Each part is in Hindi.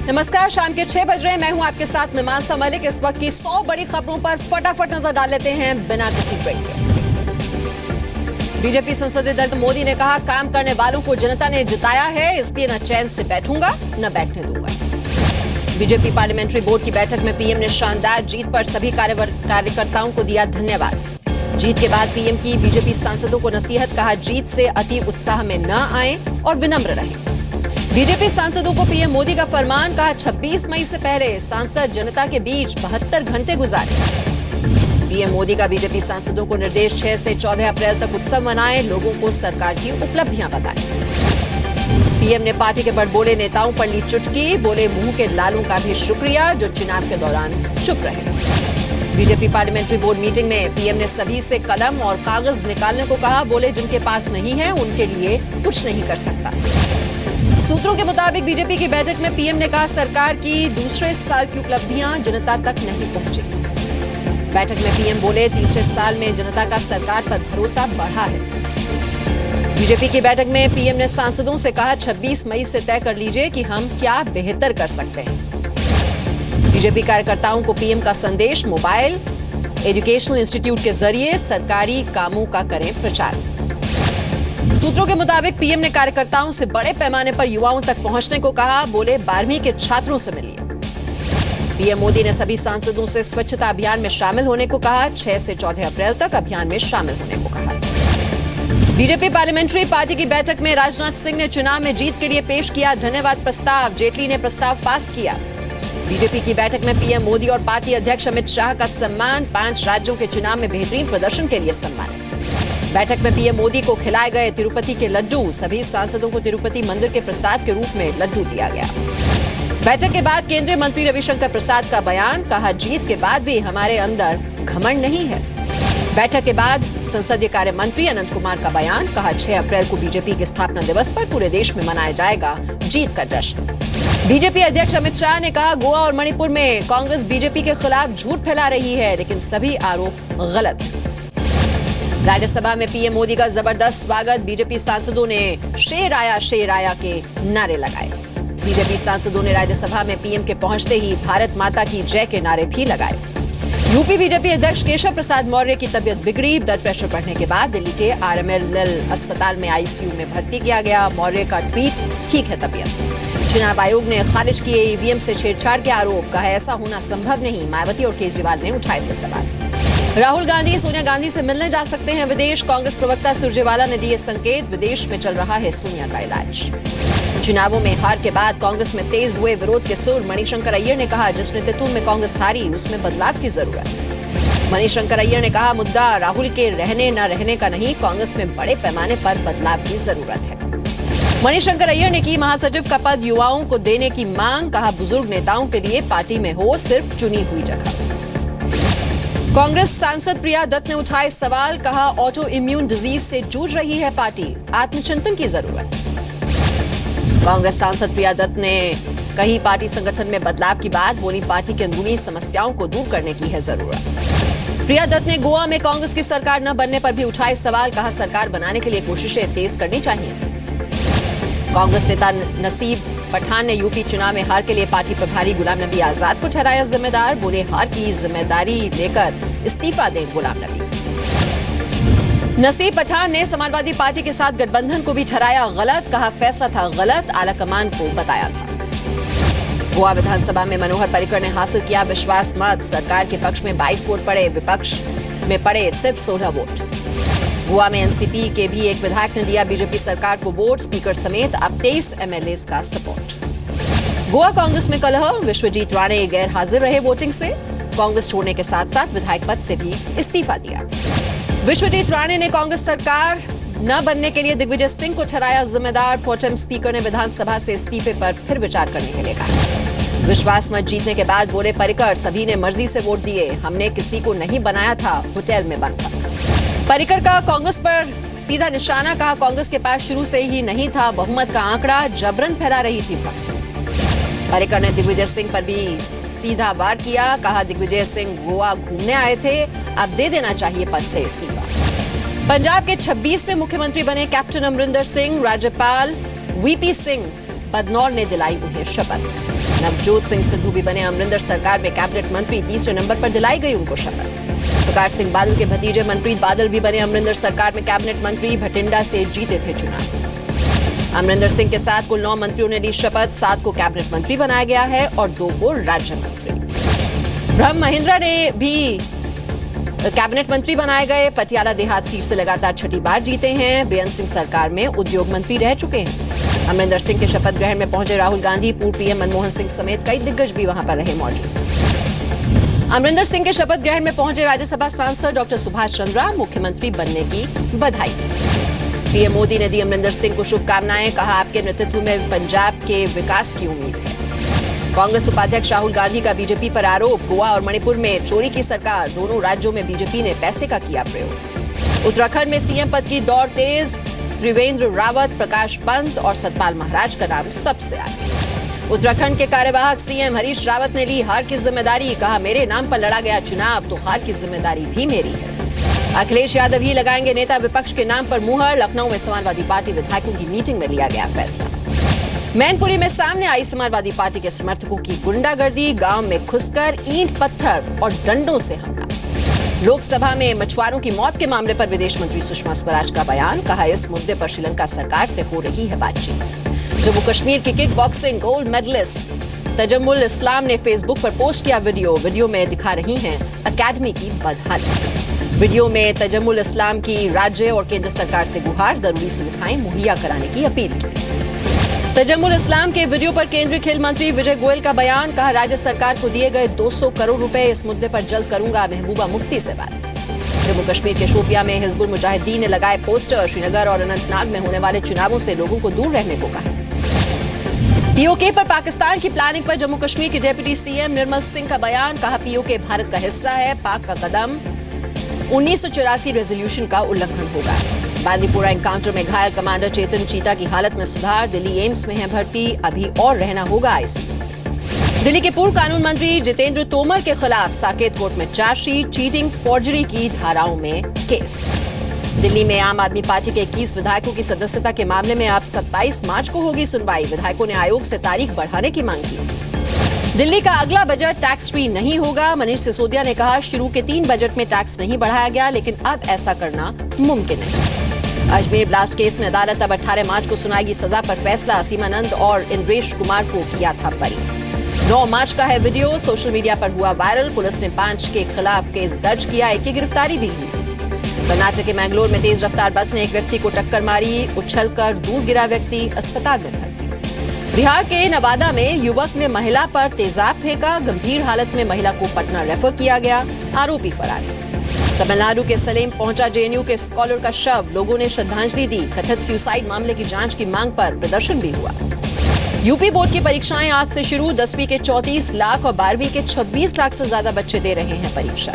नमस्कार, शाम के 6 बज रहे हैं। मैं हूं आपके साथ मीमांसा मलिक। इस वक्त की 100 बड़ी खबरों पर फटाफट नजर डाल लेते हैं बिना किसी ब्रेक के। बीजेपी संसदीय दल मोदी ने कहा, काम करने वालों को जनता ने जिताया है, इसलिए न चैन से बैठूंगा न बैठने दूंगा। बीजेपी पार्लियामेंट्री बोर्ड की बैठक में पीएम ने शानदार जीत पर सभी कार्यकर्ताओं को दिया धन्यवाद। जीत के बाद पीएम की बीजेपी सांसदों को नसीहत, कहा जीत से अति उत्साह में न आए और विनम्र रहें। बीजेपी सांसदों को पीएम मोदी का फरमान, कहा 26 मई से पहले सांसद जनता के बीच 72 घंटे गुजारे। पीएम मोदी का बीजेपी सांसदों को निर्देश, 6 से 14 अप्रैल तक उत्सव मनाएं, लोगों को सरकार की उपलब्धियां बताएं। पीएम ने पार्टी के बड़बोले नेताओं पर ली चुटकी, बोले मुंह के लालों का भी शुक्रिया जो चुनाव के दौरान चुप रहे। बीजेपी पार्लियामेंट्री बोर्ड मीटिंग में पीएम ने सभी से कलम और कागज निकालने को कहा, बोले जिनके पास नहीं है उनके लिए कुछ नहीं कर सकता। सूत्रों के मुताबिक बीजेपी की बैठक में पीएम ने कहा, सरकार की दूसरे साल की उपलब्धियां जनता तक नहीं पहुंची। बैठक में पीएम बोले, तीसरे साल में जनता का सरकार पर भरोसा बढ़ा है। बीजेपी की बैठक में पीएम ने सांसदों से कहा, 26 मई से तय कर लीजिए कि हम क्या बेहतर कर सकते हैं। बीजेपी कार्यकर्ताओं को पीएम का संदेश, मोबाइल एजुकेशनल इंस्टीट्यूट के जरिए सरकारी कामों का करें प्रचार। सूत्रों के मुताबिक पीएम ने कार्यकर्ताओं से बड़े पैमाने पर युवाओं तक पहुंचने को कहा, बोले 12वीं के छात्रों से मिलिए। पीएम मोदी ने सभी सांसदों से स्वच्छता अभियान में शामिल होने को कहा, 6 से 14 अप्रैल तक अभियान में शामिल होने को कहा। बीजेपी पार्लियामेंट्री पार्टी की बैठक में राजनाथ सिंह ने चुनाव में जीत के लिए पेश किया धन्यवाद प्रस्ताव, जेटली ने प्रस्ताव पास किया। बीजेपी की बैठक में पीएम मोदी और पार्टी अध्यक्ष अमित शाह का सम्मान, 5 राज्यों के चुनाव में बेहतरीन प्रदर्शन के लिए सम्मानित। बैठक में पीएम मोदी को खिलाए गए तिरुपति के लड्डू, सभी सांसदों को तिरुपति मंदिर के प्रसाद के रूप में लड्डू दिया गया। बैठक के बाद केंद्रीय मंत्री रविशंकर प्रसाद का बयान, कहा जीत के बाद भी हमारे अंदर घमंड नहीं है। बैठक के बाद संसदीय कार्य मंत्री अनंत कुमार का बयान, कहा 6 अप्रैल को बीजेपी के स्थापना दिवस पर पूरे देश में मनाया जाएगा जीत का जश्न। बीजेपी अध्यक्ष अमित शाह ने कहा, गोवा और मणिपुर में कांग्रेस बीजेपी के खिलाफ झूठ फैला रही है, लेकिन सभी आरोप गलत है। राज्यसभा में पीएम मोदी का जबरदस्त स्वागत, बीजेपी सांसदों ने शेर आया के नारे लगाए। बीजेपी सांसदों ने राज्यसभा में पीएम के पहुंचते ही भारत माता की जय के नारे भी लगाए। यूपी बीजेपी अध्यक्ष केशव प्रसाद मौर्य की तबीयत बिगड़ी, ब्लड प्रेशर बढ़ने के बाद दिल्ली के आरएमएल अस्पताल में आईसीयू में भर्ती किया गया। मौर्य का ट्वीट, ठीक है तबीयत। चुनाव आयोग ने खारिज किए ईवीएम से छेड़छाड़ के आरोप, कहा ऐसा होना संभव नहीं। मायावती और केजरीवाल ने उठाए थे सवाल। राहुल गांधी सोनिया गांधी से मिलने जा सकते हैं विदेश, कांग्रेस प्रवक्ता सुरजेवाला ने दिए संकेत, विदेश में चल रहा है सोनिया का इलाज। चुनावों में हार के बाद कांग्रेस में तेज हुए विरोध के सुर, मणिशंकर अय्यर ने कहा, जिस नेतृत्व में कांग्रेस हारी उसमें बदलाव की जरूरत। मणिशंकर अय्यर ने कहा, मुद्दा राहुल के रहने न रहने का नहीं, कांग्रेस में बड़े पैमाने पर बदलाव की जरूरत है। मणिशंकर अय्यर ने की महासचिव का पद युवाओं को देने की मांग, कहा बुजुर्ग नेताओं के लिए पार्टी में हो सिर्फ चुनी हुई जगह। कांग्रेस सांसद प्रिया दत्त ने उठाए सवाल, कहा ऑटो इम्यून डिजीज से जूझ रही है पार्टी, आत्मचिंतन की जरूरत। कांग्रेस सांसद प्रिया दत्त ने कही पार्टी संगठन में बदलाव की बात, बोली पार्टी की अंदरूनी समस्याओं को दूर करने की है जरूरत। प्रिया दत्त ने गोवा में कांग्रेस की सरकार न बनने पर भी उठाए सवाल, कहा सरकार बनाने के लिए कोशिशें तेज करनी चाहिए। कांग्रेस नेता नसीब पठान ने यूपी चुनाव में हार के लिए पार्टी प्रभारी गुलाम नबी आजाद को ठहराया जिम्मेदार, बोले हार की जिम्मेदारी लेकर इस्तीफा दें गुलाम नबी। नसीब पठान ने समाजवादी पार्टी के साथ गठबंधन को भी ठहराया गलत, कहा फैसला था गलत, आलाकमान को बताया था। गोवा विधानसभा में मनोहर पर्रिकर ने हासिल किया विश्वास मत, सरकार के पक्ष में 22 वोट पड़े, विपक्ष में पड़े सिर्फ 16 वोट। गोवा में एनसीपी के भी एक विधायक ने दिया बीजेपी सरकार को वोट, स्पीकर समेत अब 23 एमएलए का सपोर्ट। गोवा कांग्रेस में कलह, विश्वजीत राणे गैर हाजिर रहे वोटिंग से, कांग्रेस छोड़ने के साथ साथ विधायक पद से भी इस्तीफा दिया। विश्वजीत राणे ने कांग्रेस सरकार न बनने के लिए दिग्विजय सिंह को ठहराया जिम्मेदार, प्रोटेम स्पीकर ने विधानसभा से इस्तीफे पर फिर विचार करने के लिए कहा। विश्वास मत जीतने के बाद बोले पर्रिकर, सभी ने मर्जी से वोट दिए, हमने किसी को नहीं बनाया था होटल में बंद था। पर्रिकर का कांग्रेस पर सीधा निशाना, कहा कांग्रेस के पास शुरू से ही नहीं था बहुमत का आंकड़ा, जबरन फैला रही थी। पर्रिकर ने दिग्विजय सिंह पर भी सीधा वार किया, कहा दिग्विजय सिंह गोवा घूमने आए थे, अब दे देना चाहिए पद से इस्तीफा। पंजाब के 26वें मुख्यमंत्री बने कैप्टन अमरिंदर सिंह, राज्यपाल वीपी सिंह बदनौर ने दिलाई उन्हें शपथ। नवजोत सिंह सिद्धू भी बने अमरिंदर सरकार में कैबिनेट मंत्री, तीसरे नंबर पर दिलाई गई उनको शपथ। प्रकाश सिंह बादल के भतीजे मनप्रीत बादल भी बने अमरिंदर सरकार में कैबिनेट मंत्री, भटिंडा से जीते थे चुनाव। अमरिंदर सिंह के साथ कुल 9 मंत्रियों ने ली शपथ, 7 को कैबिनेट मंत्री बनाया गया है और 2 को राज्य मंत्री। ब्रह्म महिंद्रा ने भी कैबिनेट मंत्री बनाए गए, पटियाला देहात सीट से लगातार 6ठी बार जीते हैं। बेअंत सिंह सरकार में उद्योग मंत्री रह चुके हैं। अमरिंदर सिंह के शपथ ग्रहण में पहुंचे राहुल गांधी, पूर्व पीएम मनमोहन सिंह समेत कई दिग्गज भी वहां पर रहे मौजूद। अमरिंदर सिंह के शपथ ग्रहण में पहुंचे राज्यसभा सांसद डॉक्टर सुभाष चंद्रा, मुख्यमंत्री बनने की बधाई। पीएम मोदी ने दी अमरिंदर सिंह को शुभकामनाएं, कहा आपके नेतृत्व में पंजाब के विकास की उम्मीद है। कांग्रेस उपाध्यक्ष राहुल गांधी का बीजेपी पर आरोप, गोवा और मणिपुर में चोरी की सरकार, दोनों राज्यों में बीजेपी ने पैसे का किया प्रयोग। उत्तराखंड में सीएम पद की दौड़ तेज, त्रिवेंद्र रावत, प्रकाश पंत और सतपाल महाराज का नाम सबसे आगे। उत्तराखंड के कार्यवाहक सीएम हरीश रावत ने ली हार की जिम्मेदारी, कहा मेरे नाम पर लड़ा गया चुनाव तो हार की जिम्मेदारी भी मेरी है। अखिलेश यादव ही लगाएंगे नेता विपक्ष के नाम पर मुहर, लखनऊ में समाजवादी पार्टी विधायकों की मीटिंग में लिया गया फैसला। मैनपुरी में सामने आई समाजवादी पार्टी के समर्थकों की गुंडागर्दी, गांव में घुसकर ईंट पत्थर और डंडों से हमला। लोकसभा में मछुआरों की मौत के मामले पर विदेश मंत्री सुषमा स्वराज का बयान, कहा इस मुद्दे पर श्रीलंका सरकार से हो रही है बातचीत। जम्मू कश्मीर की kick boxing gold medalist Tajammul Islam ने फेसबुक पर पोस्ट किया वीडियो में दिखा रही हैं अकेडमी की बदहाली। वीडियो में तजम्मुल इस्लाम की राज्य और केंद्र सरकार से गुहार, जरूरी सुविधाएं मुहैया कराने की अपील की। तजम्मुल इस्लाम के वीडियो पर केंद्रीय खेल मंत्री विजय गोयल का बयान, कहा राज्य सरकार को दिए गए 200 करोड़ रुपए, इस मुद्दे पर जल्द करूंगा महबूबा मुफ्ती से बात। जम्मू कश्मीर के शोपियां में हिजबुल मुजाहिदीन ने लगाए पोस्टर, श्रीनगर और अनंतनाग में होने वाले चुनावों से लोगों को दूर रहने को कहा। पीओके पर पाकिस्तान की प्लानिंग पर जम्मू कश्मीर के डिप्टी सीएम निर्मल सिंह का बयान, कहा पीओके भारत का हिस्सा है, पाक का कदम 1984 रेजोल्यूशन का उल्लंघन होगा। बांदीपुरा एनकाउंटर में घायल कमांडर चेतन चीता की हालत में सुधार, दिल्ली एम्स में है भर्ती, अभी और रहना होगा आईसीयू। दिल्ली के पूर्व कानून मंत्री जितेंद्र तोमर के खिलाफ साकेत कोर्ट में चार्जशीट, चीटिंग, फॉर्जरी की धाराओं में केस। दिल्ली में आम आदमी पार्टी के 21 विधायकों की सदस्यता के मामले में अब 27 मार्च को होगी सुनवाई। विधायकों ने आयोग से तारीख बढ़ाने की मांग की। दिल्ली का अगला बजट टैक्स फ्री नहीं होगा, मनीष सिसोदिया ने कहा शुरू के 3 बजट में टैक्स नहीं बढ़ाया गया, लेकिन अब ऐसा करना मुमकिन नहीं। अजमेर ब्लास्ट केस में अदालत अब 18 मार्च को सुनाएगी सजा पर फैसला, सीमानंद और इंद्रेश कुमार को किया था बरी। 9 मार्च का है वीडियो, सोशल मीडिया पर हुआ वायरल, पुलिस ने 5 के खिलाफ केस दर्ज किया, 1 की गिरफ्तारी भी हुई। कर्नाटक के मैंगलोर में तेज रफ्तार बस ने एक व्यक्ति को टक्कर मारी, उछलकर दूर गिरा व्यक्ति अस्पताल में भर्ती। बिहार के नवादा में युवक ने महिला पर तेजाब फेंका, गंभीर हालत में महिला को पटना रेफर किया गया, आरोपी फरार है। तमिलनाडु के सलेम पहुंचा जेएनयू के स्कॉलर का शव, लोगों ने श्रद्धांजलि दी, कथित सुसाइड मामले की जांच की मांग पर प्रदर्शन भी हुआ। यूपी बोर्ड की परीक्षाएं आज से शुरू, 10वीं के 34 लाख और 12वीं के 26 लाख से ज्यादा बच्चे दे रहे हैं परीक्षा।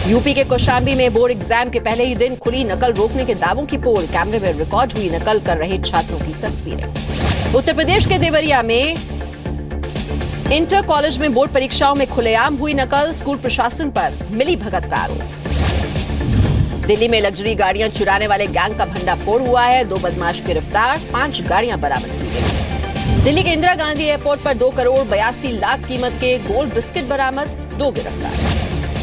यूपी के कौशाम्बी में बोर्ड एग्जाम के पहले ही दिन खुली नकल रोकने के दावों की पोल, कैमरे में रिकॉर्ड हुई नकल कर रहे छात्रों की तस्वीरें। उत्तर प्रदेश के देवरिया में इंटर कॉलेज में बोर्ड परीक्षाओं में खुलेआम हुई नकल, स्कूल प्रशासन पर मिली भगत का आरोप। दिल्ली में लग्जरी गाड़ियां चुराने वाले गैंग का भंडाफोड़ हुआ है, 2 बदमाश गिरफ्तार, 5 गाड़ियां बरामद की गई। दिल्ली के इंदिरा गांधी एयरपोर्ट पर 2 करोड़ 82 लाख कीमत के गोल्ड बिस्किट बरामद, 2 गिरफ्तार।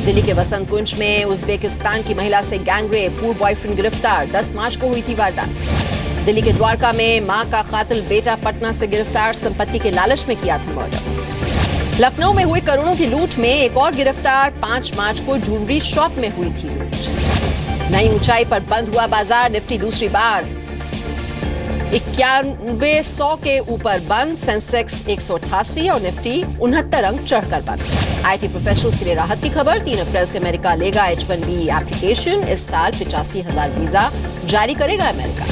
दिल्ली के वसंत कुंज में उज्बेकिस्तान की महिला से गैंगरेप, पूर्व बॉयफ्रेंड गिरफ्तार, 10 मार्च को हुई थी वारदात। दिल्ली के द्वारका में मां का कातिल बेटा पटना से गिरफ्तार, संपत्ति के लालच में किया था मर्डर। लखनऊ में हुई करोड़ों की लूट में एक और गिरफ्तार, 5 मार्च को ज्वेलरी शॉप में हुई थी लूट। नई ऊंचाई पर बंद हुआ बाजार, निफ्टी दूसरी बार 9100 के ऊपर बंद, सेंसेक्स 188 और निफ्टी 69 अंक चढ़कर बंद। आईटी प्रोफेशनल्स के लिए राहत की खबर, 3 अप्रैल से अमेरिका लेगा H1B एप्लीकेशन, इस साल 85,000 वीजा जारी करेगा अमेरिका।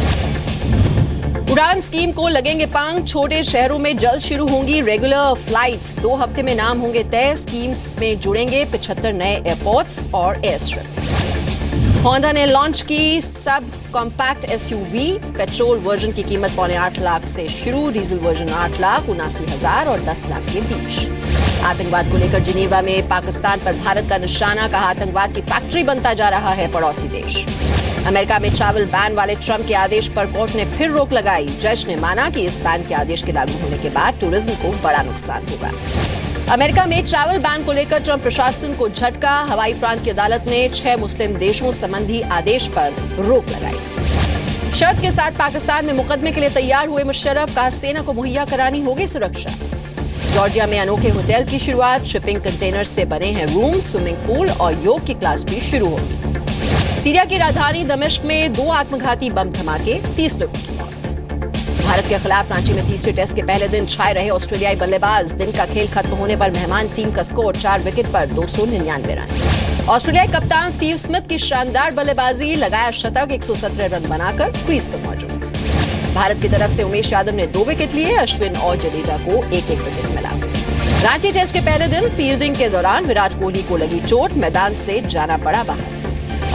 उड़ान स्कीम को लगेंगे पंख, छोटे शहरों में जल्द शुरू होंगी रेगुलर फ्लाइट्स, 2 हफ्ते में नाम होंगे तय, स्कीम्स में जुड़ेंगे 75 नए एयरपोर्ट्स और एयर स्ट्रिप। होंडा ने लॉन्च की sub compact SUV, petrol version की कीमत 8.25 लाख से शुरू, डीजल वर्जन 8,79,000 और 10 लाख के बीच। आतंकवाद को लेकर जिनेवा में पाकिस्तान पर भारत का निशाना, कहा आतंकवाद की फैक्ट्री बनता जा रहा है पड़ोसी देश। अमेरिका में ट्रैवल बैन वाले ट्रंप के आदेश पर कोर्ट ने फिर रोक लगाई। जज ने माना कि इस बैन के आदेश के लागू होने के बाद टूरिज्म को बड़ा नुकसान होगा। अमेरिका में ट्रैवल बैन को लेकर ट्रंप प्रशासन को झटका। हवाई प्रांत की अदालत ने 6 मुस्लिम देशों संबंधी आदेश पर रोक लगाई। शर्त के साथ पाकिस्तान में मुकदमे के लिए तैयार हुए मुशर्रफ, कहा सेना को मुहैया करानी होगी सुरक्षा। जॉर्जिया में अनोखे होटल की शुरुआत, शिपिंग कंटेनर से बने हैं रूम, स्विमिंग पूल और योग की क्लास भी शुरू होगी। सीरिया की राजधानी दमिश्क में 2 आत्मघाती बम धमाके, 30 लोगों की मौत। भारत के खिलाफ रांची में तीसरे टेस्ट के पहले दिन छाए रहे ऑस्ट्रेलियाई बल्लेबाज। दिन का खेल खत्म होने पर मेहमान टीम का स्कोर 4 विकेट पर 299 रन। ऑस्ट्रेलियाई कप्तान स्टीव स्मिथ की शानदार बल्लेबाजी, लगाया शतक, 117 रन बनाकर क्रीज पर मौजूद। भारत की तरफ से उमेश यादव ने 2 विकेट लिए, अश्विन और जडेजा को 1-1 विकेट मिला। रांची टेस्ट के पहले दिन फील्डिंग के दौरान विराट कोहली को लगी चोट, मैदान से जाना पड़ा बाहर।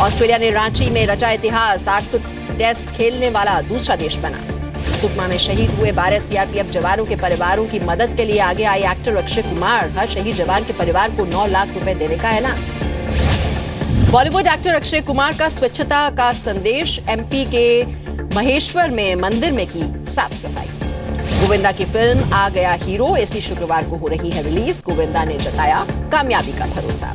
ऑस्ट्रेलिया ने रांची में रचा इतिहास, 800 टेस्ट खेलने वाला दूसरा देश बना। सुकमा में शहीद हुए 12 सीआरपीएफ जवानों के परिवारों की मदद के लिए आगे आए एक्टर अक्षय कुमार। हर शहीद जवान के परिवार को 9 लाख रुपए देने का ऐलान। बॉलीवुड एक्टर अक्षय कुमार का स्वच्छता का संदेश, एमपी के महेश्वर में मंदिर में की साफ सफाई। गोविंदा की फिल्म आ गया हीरो इसी शुक्रवार को हो रही है रिलीज। गोविंदा ने जताया कामयाबी का भरोसा।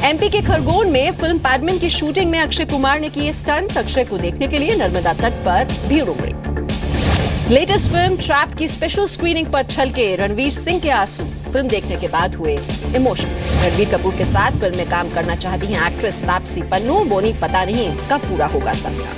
एमपी के खरगोन में फिल्म पैडमैन की शूटिंग में अक्षय कुमार ने किए स्टंट। अक्षय को देखने के लिए नर्मदा तट पर भीड़ उमड़ी। लेटेस्ट फिल्म ट्रैप की स्पेशल स्क्रीनिंग पर छलके रणवीर सिंह के आंसू, फिल्म देखने के बाद हुए इमोशनल। रणवीर कपूर के साथ फिल्म में काम करना चाहती हैं एक्ट्रेस तापसी पन्नू। बोनी पता नहीं कब पूरा होगा सपना।